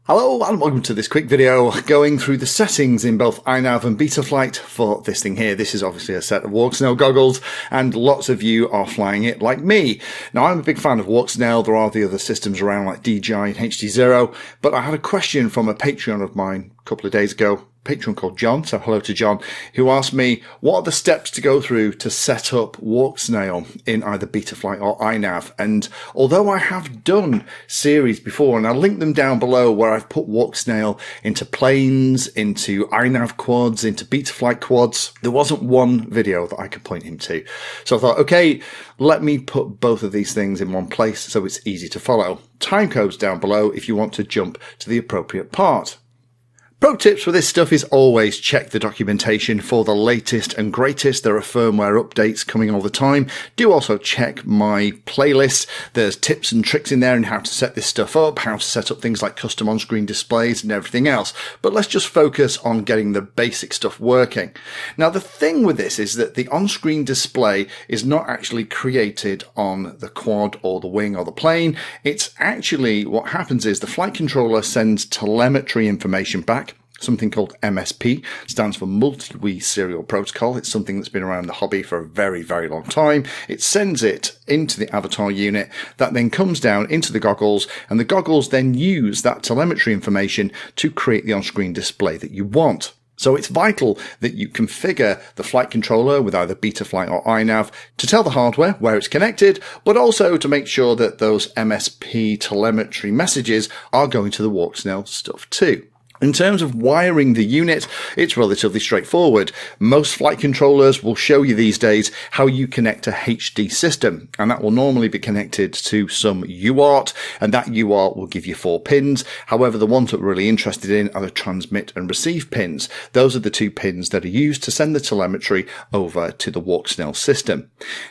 Hello and welcome to this quick video going through the settings in both INAV and Betaflight for this thing here. This is obviously a set of Walksnail goggles and lots of you are flying it like me. Now I'm a big fan of Walksnail. There are the other systems around like DJI and HD0, but I had a question from a Patreon of mine a couple of days ago. Patron called John, so hello to John, who asked me what are the steps to go through to set up Walksnail in either Betaflight or INAV. And although I have done series before, and I'll link them down below where I've put Walksnail into planes, into INAV quads, into Betaflight quads, there wasn't one video that I could point him to. So I thought, okay, let me put both of these things in one place so it's easy to follow. Timecodes down below if you want to jump to the appropriate part. Pro tips for this stuff is always check the documentation for the latest and greatest. There are firmware updates coming all the time. Do also check my playlist. There's tips and tricks in there on how to set this stuff up, how to set up things like custom on-screen displays and everything else. But let's just focus on getting the basic stuff working. Now the thing with this is that the on-screen display is not actually created on the quad or the wing or the plane. It's actually what happens is the flight controller sends telemetry information back. Something called MSP, stands for Multi-Wii Serial Protocol. It's something that's been around the hobby for a very, very long time. It sends it into the avatar unit that then comes down into the goggles, and the goggles then use that telemetry information to create the on-screen display that you want. So it's vital that you configure the flight controller with either Betaflight or INAV to tell the hardware where it's connected, but also to make sure that those MSP telemetry messages are going to the Walksnail stuff too. In terms of wiring the unit, it's relatively straightforward. Most flight controllers will show you these days how you connect a HD system, and that will normally be connected to some UART, and that UART will give you 4 pins. However, the ones that we're really interested in are the transmit and receive pins. Those are the 2 pins that are used to send the telemetry over to the Walksnail system.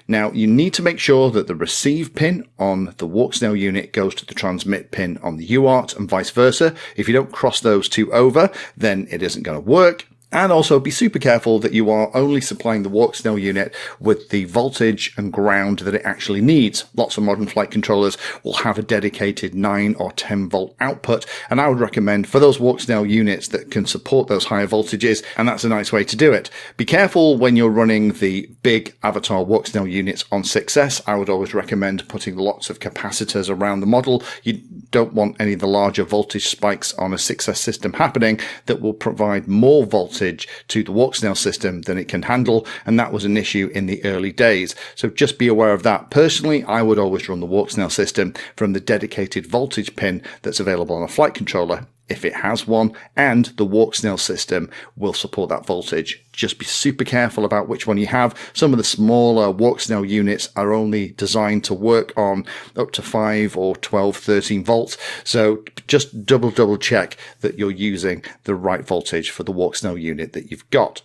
Now, you need to make sure that the receive pin on the Walksnail unit goes to the transmit pin on the UART and vice versa. If you don't cross those 2 over, then it isn't going to work. And also be super careful that you are only supplying the Walksnail unit with the voltage and ground that it actually needs. Lots of modern flight controllers will have a dedicated 9 or 10 volt output, and I would recommend for those Walksnail units that can support those higher voltages, and that's a nice way to do it. Be careful when you're running the big Avatar Walksnail units on 6S. I would always recommend putting lots of capacitors around the model. You don't want any of the larger voltage spikes on a 6S system happening that will provide more voltage to the Walksnail system than it can handle, and that was an issue in the early days. So just be aware of that. Personally, I would always run the Walksnail system from the dedicated voltage pin that's available on a flight controller, if it has one, and the Walksnail system will support that voltage. Just be super careful about which one you have. Some of the smaller Walksnail units are only designed to work on up to 5 or 12, 13 volts. So just double check that you're using the right voltage for the Walksnail unit that you've got.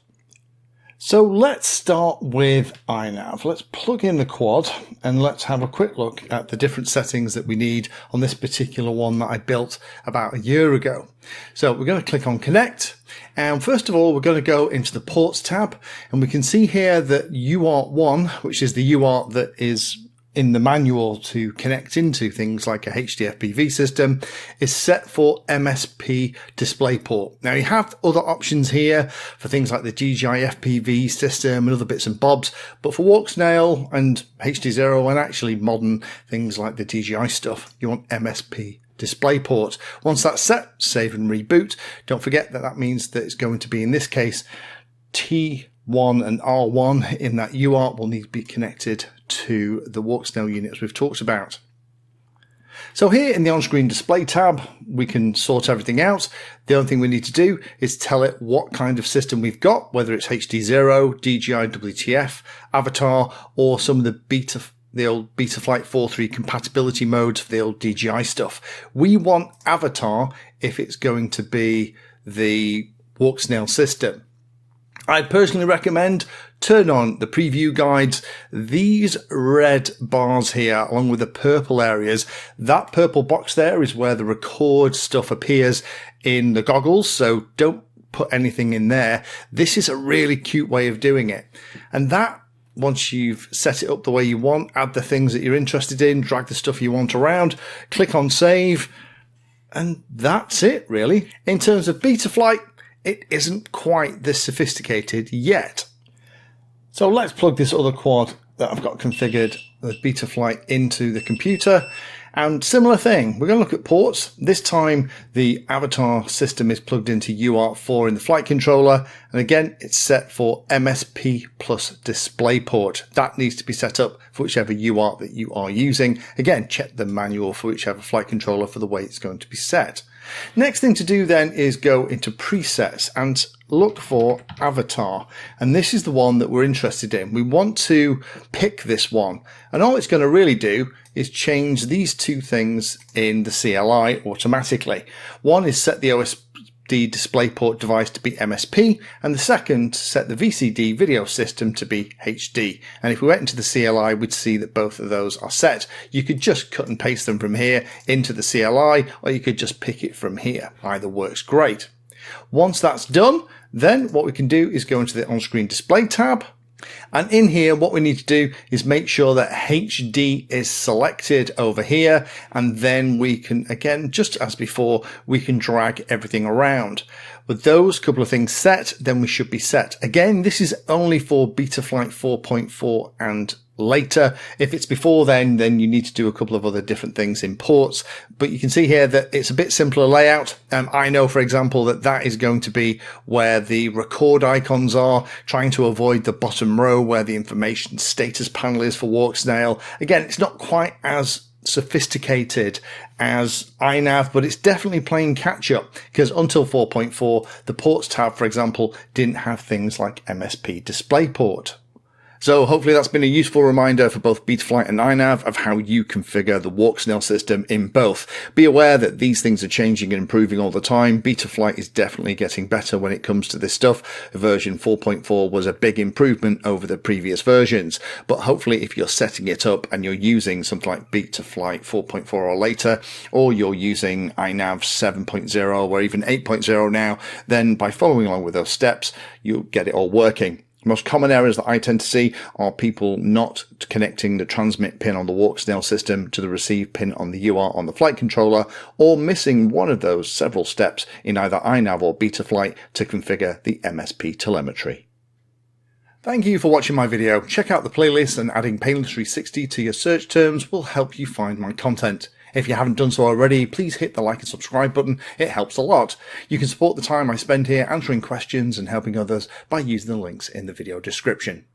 So let's start with INAV. Let's plug in the quad and let's have a quick look at the different settings that we need on this particular one that I built about a year ago. So we're going to click on connect, and first of all we're going to go into the ports tab, and we can see here that UART1, which is the UART that is in the manual to connect into things like a HDFPV system, is set for MSP DisplayPort. Now you have other options here for things like the DJI FPV system and other bits and bobs, but for Walksnail and HD0 and actually modern things like the DJI stuff, you want MSP DisplayPort. Once that's set, save and reboot. Don't forget that that means that it's going to be, in this case, T1 and R1 in that UART will need to be connected to the Walksnail units we've talked about. So here in the on-screen display tab, we can sort everything out. The only thing we need to do is tell it what kind of system we've got, whether it's HD0, DJI WTF, Avatar, or some of the old Betaflight 4.3 compatibility modes for the old DJI stuff. We want Avatar if it's going to be the Walksnail system. I personally recommend turn on the preview guides. These red bars here, along with the purple areas, that purple box there is where the record stuff appears in the goggles, so don't put anything in there. This is a really cute way of doing it. And that, once you've set it up the way you want, add the things that you're interested in, drag the stuff you want around, click on save, And that's it, really. In terms of Betaflight, it isn't quite this sophisticated yet. So let's plug this other quad that I've got configured with Betaflight into the computer. And similar thing, we're going to look at ports. This time the avatar system is plugged into UART4 in the flight controller. And again, it's set for MSP plus DisplayPort. That needs to be set up for whichever UART that you are using. Again, check the manual for whichever flight controller for the way it's going to be set. Next thing to do then is go into presets and look for avatar, and this is the one that we're interested in. We want to pick this one, and all it's going to really do is change these two things in the CLI automatically. One is set the OSD DisplayPort device to be MSP, and the second set the VCD video system to be HD. And if we went into the CLI, we'd see that both of those are set. You could just cut and paste them from here into the CLI, or you could just pick it from here. Either works great. Once that's done, then what we can do is go into the on-screen display tab. And in here, what we need to do is make sure that HD is selected over here. And then we can, again, just as before, we can drag everything around. With those couple of things set, then we should be set. Again, this is only for Betaflight 4.4 and later. If it's before then you need to do a couple of other different things in ports, but you can see here that it's a bit simpler layout. I know, for example, that is going to be where the record icons are, trying to avoid the bottom row where the information status panel is for Walksnail. Again, it's not quite as sophisticated as INAV, but it's definitely playing catch up, because until 4.4, the ports tab, for example, didn't have things like MSP DisplayPort. So hopefully that's been a useful reminder for both Betaflight and INAV of how you configure the Walksnail system in both. Be aware that these things are changing and improving all the time. Betaflight is definitely getting better when it comes to this stuff. Version 4.4 was a big improvement over the previous versions, but hopefully if you're setting it up and you're using something like Betaflight 4.4 or later, or you're using INAV 7.0 or even 8.0 now, then by following along with those steps, you'll get it all working. Most common errors that I tend to see are people not connecting the transmit pin on the Walksnail system to the receive pin on the UART on the flight controller, or missing one of those several steps in either INAV or Betaflight to configure the MSP telemetry. Thank you for watching my video. Check out the playlist, and adding Pedantry 360 to your search terms will help you find my content. If you haven't done so already, please hit the like and subscribe button. It helps a lot. You can support the time I spend here answering questions and helping others by using the links in the video description.